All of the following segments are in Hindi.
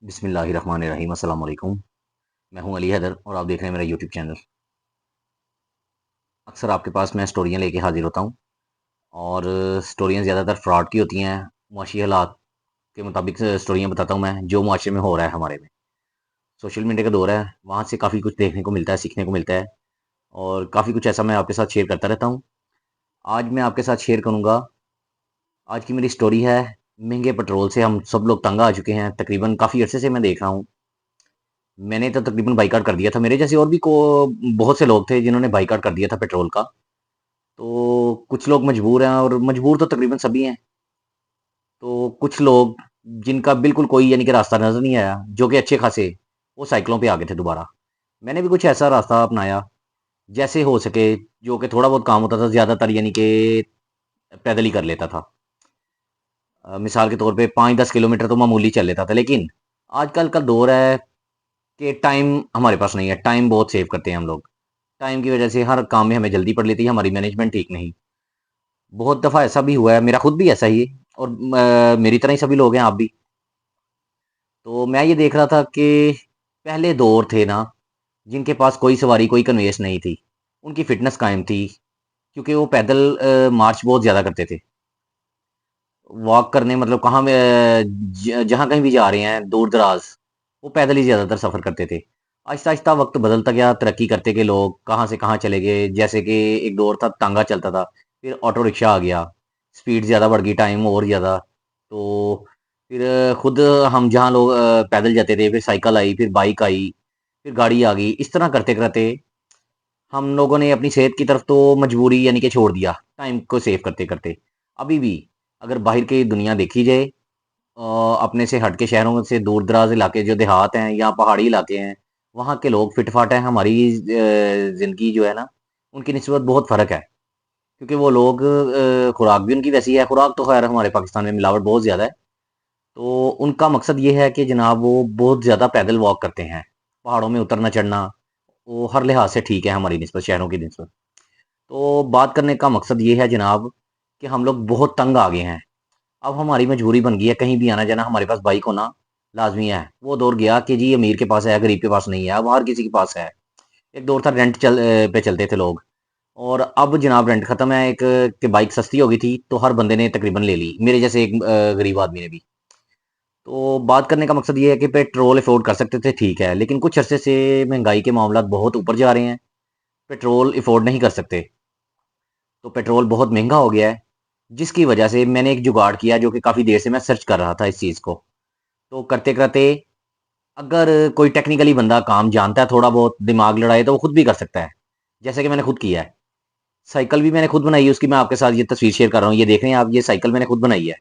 बिस्मिल्लाहिर्रहमानिर्रहीम अस्सलाम वालेकुम। मैं हूं अली हैदर और आप देख रहे हैं मेरा यूट्यूब चैनल। अक्सर आपके पास मैं स्टोरियां लेके हाजिर होता हूं और स्टोरियां ज़्यादातर फ्रॉड की होती हैं। मुआशी हालात के मुताबिक स्टोरियां बताता हूं मैं, जो मुआशरे में हो रहा है हमारे में। सोशल मीडिया का दौर है, वहाँ से काफ़ी कुछ देखने को मिलता है, सीखने को मिलता है और काफ़ी कुछ ऐसा मैं आपके साथ शेयर करता रहता हूँ। आज मैं आपके साथ शेयर करूँगा, आज की मेरी स्टोरी है महंगे पेट्रोल से हम सब लोग तंग आ चुके हैं। तकरीबन काफ़ी अरसे से मैं देख रहा हूँ। मैंने तो तकरीबन बाइकआउट कर दिया था, मेरे जैसे और भी को बहुत से लोग थे जिन्होंने बाइकआउट कर दिया था पेट्रोल का। तो कुछ लोग मजबूर हैं और मजबूर तो तकरीबन सभी हैं। तो कुछ लोग जिनका बिल्कुल कोई यानी कि रास्ता नज़र नहीं आया, जो कि अच्छे खासे, वो साइकिलों पे आ गए थे दोबारा। मैंने भी कुछ ऐसा रास्ता अपनाया, जैसे हो सके, जो कि थोड़ा बहुत काम होता था, ज़्यादातर यानी कि पैदल ही कर लेता था। मिसाल के तौर पे 5-10 किलोमीटर तो मामूली चल लेता था, लेकिन आजकल का दौर है कि टाइम हमारे पास नहीं है, टाइम बहुत सेव करते हैं हम लोग। टाइम की वजह से हर काम में हमें जल्दी पड़ लेती है, हमारी मैनेजमेंट ठीक नहीं। बहुत दफ़ा ऐसा भी हुआ है, मेरा खुद भी ऐसा ही है और मेरी तरह ही सभी लोग हैं, आप भी। तो मैं ये देख रहा था कि पहले दौर थे ना, जिनके पास कोई सवारी, कोई कन्वेंस नहीं थी, उनकी फ़िटनेस कायम थी, क्योंकि वो पैदल मार्च बहुत ज़्यादा करते थे। वॉक करने मतलब कहाँ में जहाँ कहीं भी जा रहे हैं दूर-दराज़, वो पैदल ही ज़्यादातर सफ़र करते थे। आहिस्ता-आहिस्ता वक़्त बदलता गया, तरक्की करते गए लोग, कहाँ से कहाँ चले गए। जैसे कि एक दौर था तांगा चलता था, फिर ऑटो रिक्शा आ गया, स्पीड ज़्यादा बढ़ गई, टाइम और ज़्यादा। तो फिर खुद हम जहाँ लोग पैदल जाते थे, फिर साइकिल आई, फिर बाइक आई, फिर गाड़ी आ गई। इस तरह करते-करते हम लोगों ने अपनी सेहत की तरफ तो मजबूरी यानी कि छोड़ दिया, टाइम को सेव करते-करते। अभी भी अगर बाहर की दुनिया देखी जाए, अपने से हट के शहरों से दूर-दराज़ इलाके जो देहात हैं या पहाड़ी इलाके हैं, वहाँ के लोग फिट-फाट हैं। हमारी ज़िंदगी जो है ना, उनकी निस्बत बहुत फ़र्क है। क्योंकि वो लोग खुराक भी उनकी वैसी है, खुराक तो ख़ैर हमारे पाकिस्तान में मिलावट बहुत ज़्यादा है। तो उनका मकसद ये है कि जनाब वो बहुत ज़्यादा पैदल वॉक करते हैं। पहाड़ों में उतरना-चढ़ना, वो हर लिहाज़ से ठीक है हमारी निस्बत, शहरों की निस्बत। तो बात करने का मकसद ये है जनाब कि हम लोग बहुत तंग आ गए हैं। अब हमारी मजबूरी बन गई है, कहीं भी आना-जाना हमारे पास बाइक होना लाज़मी है। वो दौर गया कि जी अमीर के पास है, गरीब के पास नहीं है, अब हर किसी के पास है। एक दौर था रेंट पे चलते थे लोग और अब जनाब रेंट खत्म है। एक कि बाइक सस्ती हो गई थी, तो हर बंदे ने तकरीबन ले ली, मेरे जैसे एक गरीब आदमी ने भी। तो बात करने का मकसद ये है कि पेट्रोल अफ़ोर्ड कर सकते थे, ठीक है, लेकिन कुछ अरसे से महँगाई के मामलात बहुत ऊपर जा रहे हैं, पेट्रोल अफ़ोर्ड नहीं कर सकते। तो पेट्रोल बहुत महँगा हो गया है, जिसकी वजह से मैंने एक जुगाड़ किया जो कि काफ़ी देर से मैं सर्च कर रहा था इस चीज़ को। तो करते-करते अगर कोई टेक्निकली बंदा काम जानता है, थोड़ा बहुत दिमाग लड़ाए, तो वो खुद भी कर सकता है। जैसे कि मैंने खुद किया है। साइकिल भी मैंने खुद बनाई है, उसकी मैं आपके साथ ये तस्वीर शेयर कर रहा हूँ। ये देख रहे हैं आप, ये साइकिल मैंने खुद बनाई है।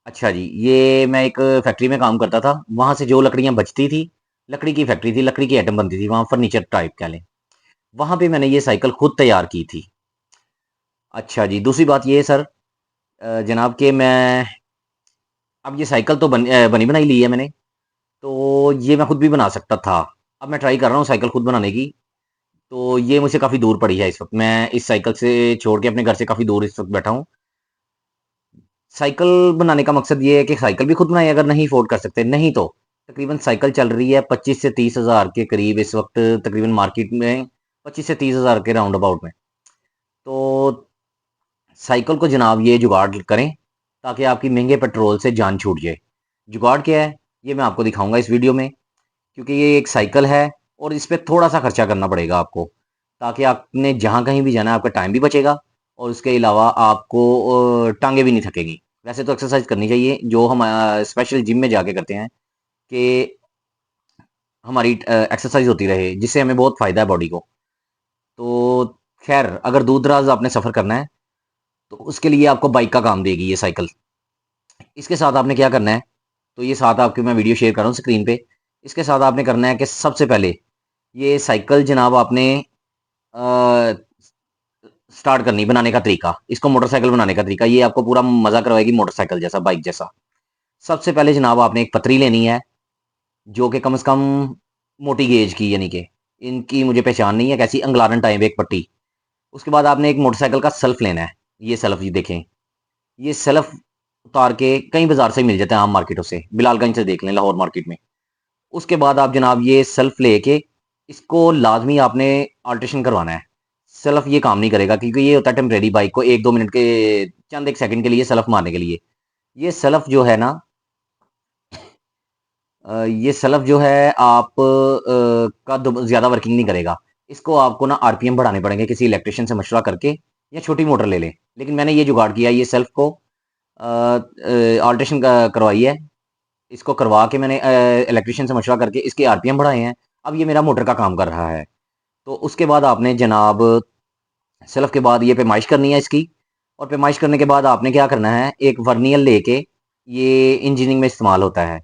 अच्छा जी, ये मैं एक फैक्ट्री में काम करता था, वहाँ से जो लकड़ियाँ बचती थी, लकड़ी की फैक्ट्री थी, लकड़ी की आइटम बनती थी, वहाँ फर्नीचर टाइप कह लें। वहाँ पे मैंने ये साइकिल खुद तैयार की थी। अच्छा जी, दूसरी बात ये है सर, जनाब कि मैं अब ये साइकिल तो बनी-बनाई ली है मैंने, तो ये मैं खुद भी बना सकता था। अब मैं ट्राई कर रहा हूँ साइकिल खुद बनाने की, तो ये मुझसे काफ़ी दूर पड़ी है इस वक़्त। मैं इस साइकिल से छोड़ के अपने घर से काफ़ी दूर इस वक़्त बैठा हूँ। साइकिल बनाने का मकसद ये है कि साइकिल भी खुद बनाएँ, अगर नहीं अफ़ोर्ड कर सकते, नहीं तो तकरीबन साइकिल चल रही है 25 से 30 हज़ार के करीब इस वक़्त, तकरीबन मार्केट में 25 से 30 हज़ार के राउंड अबाउट में। तो साइकिल को जनाब ये जुगाड़ करें, ताकि आपकी महँगे पेट्रोल से जान छूट जाए। जुगाड़ क्या है? ये मैं आपको दिखाऊँगा इस वीडियो में, क्योंकि ये एक साइकिल है और इस पे थोड़ा-सा खर्चा करना पड़ेगा आपको, ताकि आपने जहाँ कहीं भी जाना है, आपका टाइम भी बचेगा और उसके अलावा आपको टाँगें भी नहीं थकेंगी। वैसे तो एक्सरसाइज़ करनी चाहिए, जो हम स्पेशल जिम में जाके करते हैं कि हमारी एक्सरसाइज़ होती रहे, जिससे हमें बहुत फ़ायदा है बॉडी को। तो ख़ैर, अगर दूर-दराज़ आपने सफ़र करना है, तो उसके लिए आपको बाइक का काम देगी ये साइकिल। इसके साथ आपने क्या करना है, तो ये साथ आपको मैं वीडियो शेयर कर रहा हूँ स्क्रीन पे। इसके साथ आपने करना है कि सबसे पहले ये साइकिल जनाब आपने अ, स्टार्ट करनी, बनाने का तरीका, इसको मोटरसाइकिल बनाने का तरीका, ये आपको पूरा मज़ा करवाएगी मोटरसाइकिल जैसा, बाइक जैसा। सबसे पहले जनाब आपने एक पतरी लेनी है, जो कि कम से कम मोटी गेज की, यानी कि इनकी मुझे पहचान नहीं है, कैसी अंगलारन टाइप एक पट्टी। उसके बाद आपने एक मोटरसाइकिल का सेल्फ लेना है। ये सेल्फ, ये देखें, ये सेल्फ उतार के कई बाजार से मिल जाते हैं, आम मार्केटों से, बिलालगंज से देख लें, लाहौर मार्केट में। उसके बाद आप जनाब ये सेल्फ लेके इसको लाजमी आपने अल्ट्रेशन करवाना है। सेल्फ ये काम नहीं करेगा, क्योंकि ये होता है टेम्परेरी, बाइक को 1-2 मिनट के, चंद एक सेकंड के लिए सेल्फ मारने के लिए। ये सेल्फ जो है ना, ये सेल्फ जो है आप का ज़्यादा वर्किंग नहीं करेगा। इसको आपको ना आरपीएम बढ़ाने पड़ेंगे किसी इलेक्ट्रिशियन से मशवरा करके, या छोटी मोटर ले लें। लेकिन मैंने ये जुगाड़ किया, ये सेल्फ को अल्ट्रेशन करवाई है। इसको करवा के मैंने इलेक्ट्रिशियन से मशवरा करके इसके आरपीएम बढ़ाए हैं। अब ये मेरा मोटर का काम कर रहा है। तो उसके बाद आपने जनाब सेल्फ के बाद ये पैमाइश करनी है इसकी। और पैमाइश करने के बाद आपने क्या करना है, एक वर्नियर लेके, ये इंजीनियरिंग में इस्तेमाल होता है,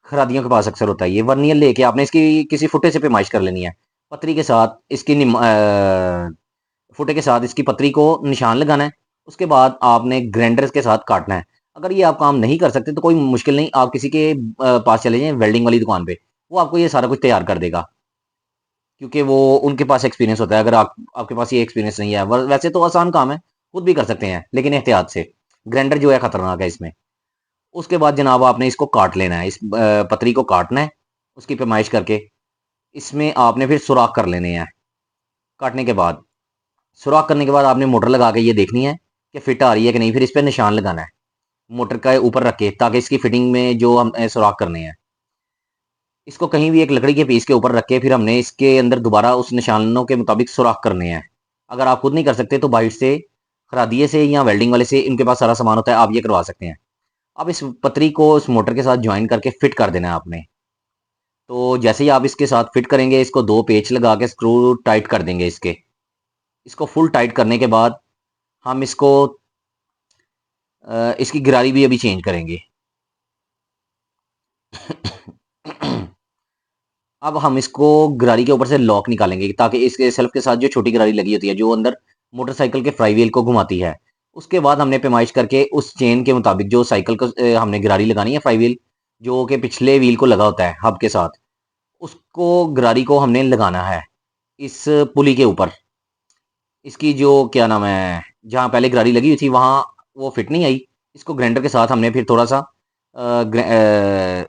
खरादियों के पास अक्सर होता है। ये वर्नियर लेके आपने इसकी किसी फुटे से पैमाइश कर लेनी है। पतरी के साथ इसकी फुटे के साथ इसकी पतरी को निशान लगाना है। उसके बाद आपने ग्राइंडर के साथ काटना है। अगर ये आप काम नहीं कर सकते तो कोई मुश्किल नहीं, आप किसी के पास चले जाएं वेल्डिंग वाली दुकान पे, वो आपको ये सारा कुछ तैयार कर देगा, क्योंकि वो उनके पास एक्सपीरियंस होता है। अगर आपके पास ये एक्सपीरियंस नहीं है, वैसे तो आसान काम है, खुद भी कर सकते हैं, लेकिन एहतियात से। ग्राइंडर जो है खतरनाक है इसमें। उसके बाद जनाब आपने इसको काट लेना है, इस पतरी को काटना है उसकी पैमाइश करके। इसमें आपने फिर सुराख कर लेने हैं। काटने के बाद, सुराख करने के बाद आपने मोटर लगा के ये देखनी है कि फिट आ रही है कि नहीं। फिर इस पर निशान लगाना है मोटर का ऊपर रख के, ताकि इसकी फिटिंग में जो हम सुराख करने हैं, इसको कहीं भी एक लकड़ी के पीस के ऊपर रख के फिर हमने इसके अंदर दोबारा उस निशानों के मुताबिक सुराख करने हैं। अगर आप खुद नहीं कर सकते तो बाहर से, खरादिए से या वेल्डिंग वाले से, इनके पास सारा सामान होता है, आप ये करवा सकते हैं। अब इस पतरी को इस मोटर के साथ ज्वाइन करके फिट कर देना है आपने। तो जैसे ही आप इसके साथ फिट करेंगे, इसको 2 पेच लगा के स्क्रू टाइट कर देंगे इसके। इसको फुल टाइट करने के बाद हम इसको इसकी गिरारी भी अभी चेंज करेंगे। अब हम इसको गरारी के ऊपर से लॉक निकालेंगे, ताकि इसके सेल्फ के साथ जो छोटी गरारी लगी होती है, जो अंदर मोटरसाइकिल के फ्लाई व्हील को घुमाती है, उसके बाद हमने पैमाइश करके उस चेन के मुताबिक जो साइकिल को हमने गरारी लगानी है, फ्लाई व्हील जो कि पिछले व्हील को लगा होता है हब के साथ, उसको गरारी को हमने लगाना है इस पुली के ऊपर। इसकी जो क्या नाम है, जहाँ पहले गरारी लगी हुई थी वहाँ वो फिट नहीं आई। इसको ग्राइंडर के साथ हमने फिर थोड़ा सा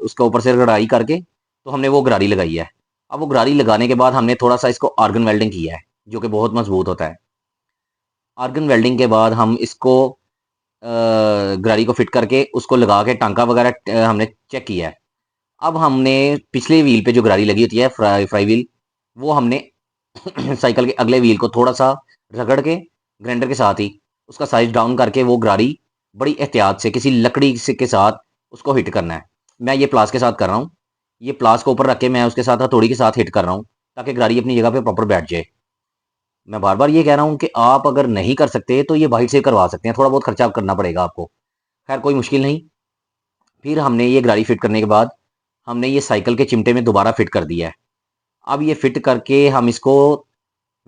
उसके ऊपर से गड़ाई करके तो हमने वो गरारी लगाई है। अब वो गरारी लगाने के बाद हमने थोड़ा सा इसको आर्गन वेल्डिंग किया है, जो कि बहुत मजबूत होता है। आर्गन वेल्डिंग के बाद हम इसको गरारी को फिट करके उसको लगा के टांका वगैरह हमने चेक किया है। अब हमने पिछले व्हील पे जो गरारी लगी होती है, फ्राई व्हील, वो हमने साइकिल के अगले व्हील को थोड़ा सा रगड़ के ग्राइंडर के साथ ही उसका साइज डाउन करके वो गरारी बड़ी एहतियात से किसी लकड़ी से के साथ उसको हिट करना है। मैं ये प्लास के साथ कर रहा हूँ। ये प्लास को ऊपर रख के मैं उसके साथ हथौड़ी के साथ हिट कर रहा हूँ, ताकि गरारी अपनी जगह पे प्रॉपर बैठ जाए। मैं बार बार ये कह रहा हूँ कि आप अगर नहीं कर सकते तो ये बाहर से करवा सकते हैं, थोड़ा बहुत खर्चा करना पड़ेगा आपको, खैर कोई मुश्किल नहीं। फिर हमने ये गरारी फिट करने के बाद हमने ये साइकिल के चिमटे में दोबारा फिट कर दिया है। अब ये फिट करके हम इसको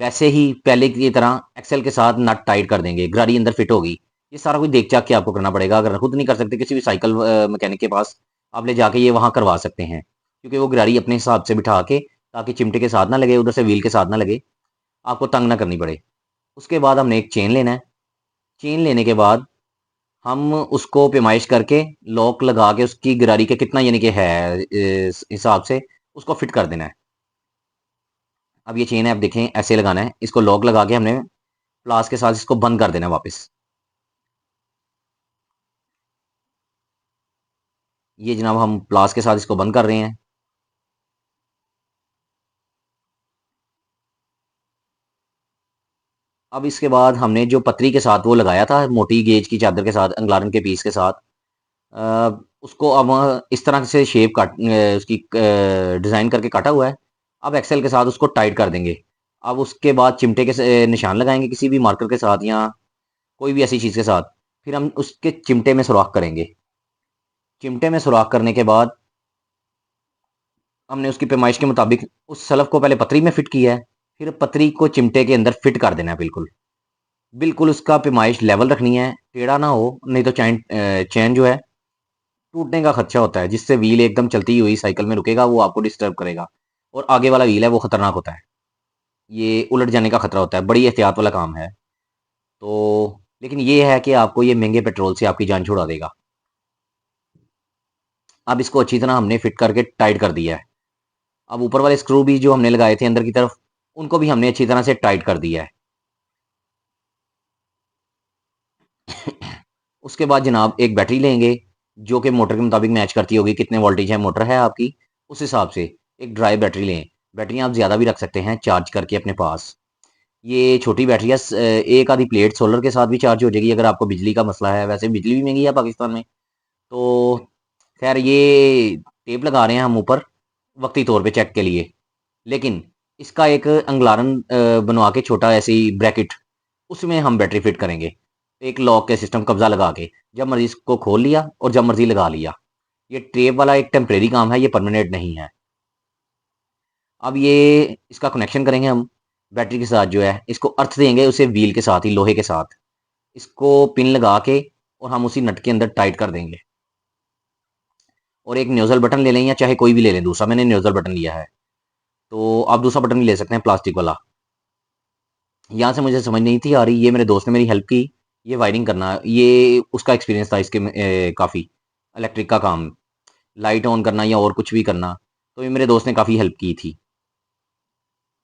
वैसे ही पहले की तरह एक्सेल के साथ नट टाइट कर देंगे, गरारी अंदर फिट होगी। ये सारा कुछ देख चाक के आपको करना पड़ेगा। अगर खुद नहीं कर सकते, किसी भी साइकिल मैकेनिक के पास आप ले जाके ये वहाँ करवा सकते हैं, क्योंकि वो गरारी अपने हिसाब से बिठा के, ताकि चिमटे के साथ ना लगे, उधर से व्हील के साथ ना लगे, आपको तंग ना करनी पड़े। उसके बाद हमने एक चेन लेना है। चेन लेने के बाद हम उसको पैमाइश करके लॉक लगा के उसकी गरारी के कितना यानी कि है इस हिसाब से उसको फिट कर देना है। अब ये चेन है, आप देखें ऐसे लगाना है, इसको लॉक लगा के हमने प्लास के साथ इसको बंद कर देना है वापस। ये जनाब हम प्लास के साथ इसको बंद कर रहे हैं। अब इसके बाद हमने जो पतरी के साथ वो लगाया था, मोटी गेज की चादर के साथ, अंगलारन के पीस के साथ, उसको अब इस तरह से शेप काट उसकी डिज़ाइन करके काटा हुआ है। अब एक्सेल के साथ उसको टाइट कर देंगे। अब उसके बाद चिमटे के निशान लगाएंगे किसी भी मार्कर के साथ या कोई भी ऐसी चीज़ के साथ। फिर हम उसके चिमटे में सुराख करेंगे। चिमटे में सुराख करने के बाद हमने उसकी पैमाइश के मुताबिक उस सलफ को पहले पतरी में फिट किया है, फिर पतरी को चिमटे के अंदर फिट कर देना है। बिल्कुल बिल्कुल उसका पैमाइश लेवल रखनी है, टेढ़ा ना हो, नहीं तो चैन चैन जो है टूटने का खदशा होता है, जिससे व्हील एकदम चलती हुई साइकिल में रुकेगा, वो आपको डिस्टर्ब करेगा। और आगे वाला व्हील है वो खतरनाक होता है, ये उलट जाने का खतरा होता है, बड़ी एहतियात वाला काम है। तो लेकिन ये है कि आपको ये महंगे पेट्रोल से आपकी जान छुड़ा देगा। अब इसको अच्छी तरह हमने फिट करके टाइट कर दिया है। अब ऊपर वाले स्क्रू भी जो हमने लगाए थे अंदर की तरफ, उनको भी हमने अच्छी तरह से टाइट कर दिया है। उसके बाद जनाब एक बैटरी लेंगे जो कि मोटर के मुताबिक मैच करती होगी, कितने वोल्टेज है मोटर है आपकी, उस हिसाब से एक ड्राई बैटरी लें। बैटरी आप ज़्यादा भी रख सकते हैं चार्ज करके अपने पास। ये छोटी बैटरी है, एक आधी प्लेट सोलर के साथ भी चार्ज हो जाएगी अगर आपको बिजली का मसला है। वैसे बिजली भी महंगी है पाकिस्तान में, तो खैर ये टेप लगा रहे हैं हम ऊपर वक्ती तौर पे चेक के लिए। लेकिन इसका एक अंगलारन बनवा के छोटा ऐसे ही ब्रैकेट, उसमें हम बैटरी फिट करेंगे एक लॉक के सिस्टम, कब्जा लगा के जब मर्जी इसको खोल लिया और जब मर्जी लगा लिया। ये टेप वाला एक टेम्परेरी काम है, ये परमानेंट नहीं है। अब ये इसका कनेक्शन करेंगे हम बैटरी के साथ, जो है इसको अर्थ देंगे उसे व्हील के साथ ही, लोहे के साथ इसको पिन लगा के और हम उसी नट के अंदर टाइट कर देंगे। और एक न्यूजल बटन ले लें या चाहे कोई भी ले लें, दूसरा मैंने न्यूजल बटन लिया है, तो आप दूसरा बटन भी ले सकते हैं प्लास्टिक वाला। यहाँ से मुझे समझ नहीं थी आ रही, ये मेरे दोस्त ने मेरी हेल्प की। ये वायरिंग करना, ये उसका एक्सपीरियंस था इसके काफ़ी, इलेक्ट्रिक का काम, लाइट ऑन करना या और कुछ भी करना, तो ये मेरे दोस्त ने काफ़ी हेल्प की थी।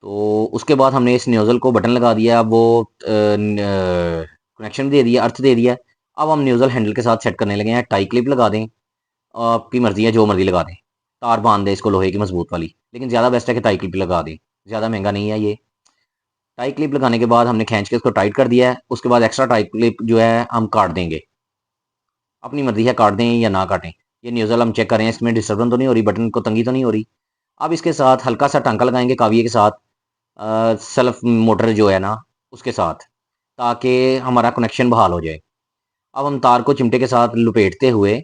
तो उसके बाद हमने इस न्यूज़ल को बटन लगा दिया, अब वो कनेक्शन दे दिया, अर्थ दे दिया। अब हम न्यूज़ल हैंडल के साथ सेट करने लगे हैं। टाई क्लिप लगा दें, आपकी मर्ज़ी है जो मर्ज़ी लगा दें, तार बांध दें इसको लोहे की मजबूत वाली, लेकिन ज़्यादा बेस्ट है कि टाई क्लिप लगा दें, ज़्यादा महंगा नहीं है ये। टाई क्लिप लगाने के बाद हमने खींच के इसको टाइट कर दिया है। उसके बाद एक्स्ट्रा टाई क्लिप जो है हम काट देंगे, अपनी मर्जी है काट दें या ना काटें। ये न्यूज़ल हम चेक करें इसमें डिस्टर्बेंस तो नहीं हो रही, बटन को तंगी तो नहीं हो रही। अब इसके साथ हल्का सा टांका लगाएंगे काविये के साथ, सेल्फ मोटर जो है ना उसके साथ, ताकि हमारा कनेक्शन बहाल हो जाए। अब हम तार को चिमटे के साथ लपेटते हुए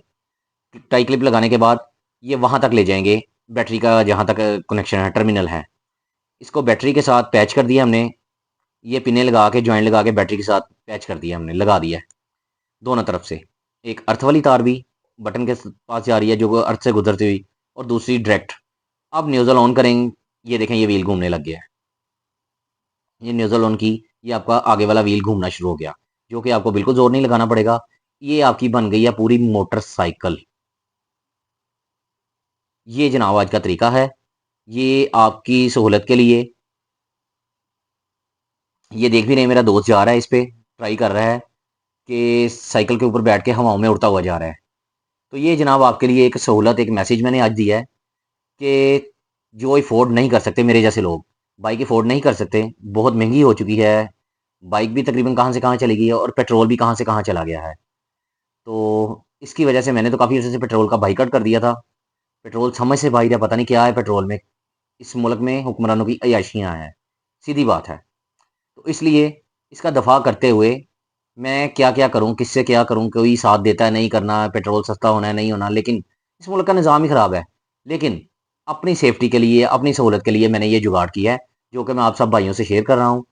टाई क्लिप लगाने के बाद ये वहाँ तक ले जाएंगे, बैटरी का जहाँ तक कनेक्शन है, टर्मिनल है। इसको बैटरी के साथ पैच कर दिया हमने, ये पिने लगा के जॉइंट लगा के बैटरी के साथ पैच कर दिया हमने, लगा दिया है दोनों तरफ से। एक अर्थ वाली तार भी बटन के पास जा रही है जो अर्थ से गुजरती हुई, और दूसरी डायरेक्ट। अब न्यूज़ल ऑन करेंगे, ये देखें ये व्हील घूमने लग गया है। ये न्यूज़ल ऑन की, ये आपका आगे वाला व्हील घूमना शुरू हो गया, जो कि आपको बिल्कुल जोर नहीं लगाना पड़ेगा। ये आपकी बन गई है पूरी मोटरसाइकिल। ये जनाब आज का तरीका है, ये आपकी सहूलत के लिए। ये देख भी रहे हैं मेरा दोस्त जा रहा है इस पे, ट्राई कर रहा है कि साइकिल के ऊपर बैठ के हवाओं में उड़ता हुआ जा रहा है। तो ये जनाब आपके लिए एक सहूलत, एक मैसेज मैंने आज दिया है कि जो अफोर्ड नहीं कर सकते, मेरे जैसे लोग बाइक अफोर्ड नहीं कर सकते, बहुत महंगी हो चुकी है बाइक भी, तकरीबन कहाँ से कहाँ चली गई है और पेट्रोल भी कहाँ से कहाँ चला गया है। तो इसकी वजह से मैंने तो काफ़ी अर्से से पेट्रोल का बाइकआउट कर दिया था। पेट्रोल समझ से बाहर है, पता नहीं क्या है पेट्रोल में। इस मुल्क में हुक्मरानों की अयाशियाँ हैं, सीधी बात है। तो इसलिए इसका दफा करते हुए मैं क्या क्या करूं, किससे क्या करूं, कोई साथ देता है नहीं करना, पेट्रोल सस्ता होना है नहीं होना, लेकिन इस मुल्क का निज़ाम ही ख़राब है। लेकिन अपनी सेफ्टी के लिए, अपनी सहूलत के लिए मैंने ये जुगाड़ किया है, जो कि मैं आप सब भाइयों से शेयर कर रहा हूँ।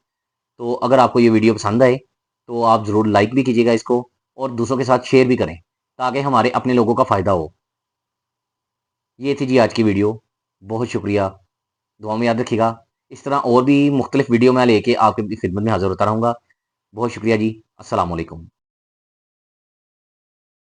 तो अगर आपको ये वीडियो पसंद आए तो आप ज़रूर लाइक भी कीजिएगा इसको, और दूसरों के साथ शेयर भी करें, ताकि हमारे अपने लोगों का फ़ायदा हो। ये थी जी आज की वीडियो, बहुत शुक्रिया, दुआ में याद रखिएगा। इस तरह और भी मुख्तलिफ वीडियो मैं लेके आपकी खिदमत में हाजिर होता रहूँगा। बहुत शुक्रिया जी, अस्सलाम वालेकुम।